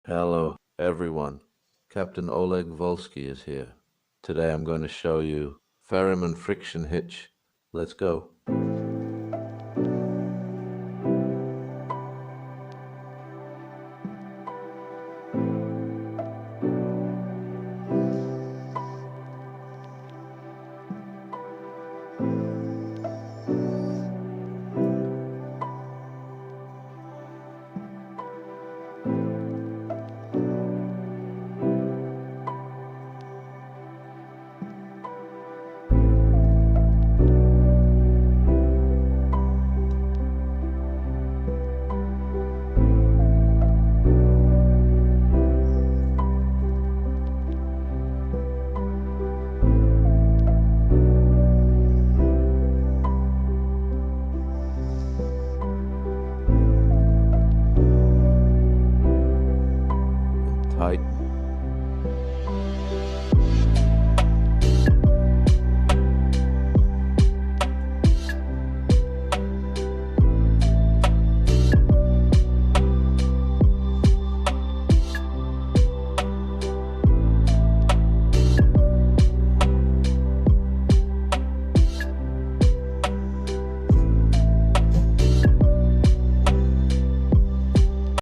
Hello, everyone. Captain Oleg Volsky is here. Today I'm going to show you Farrimond friction hitch. Let's go. Tighten.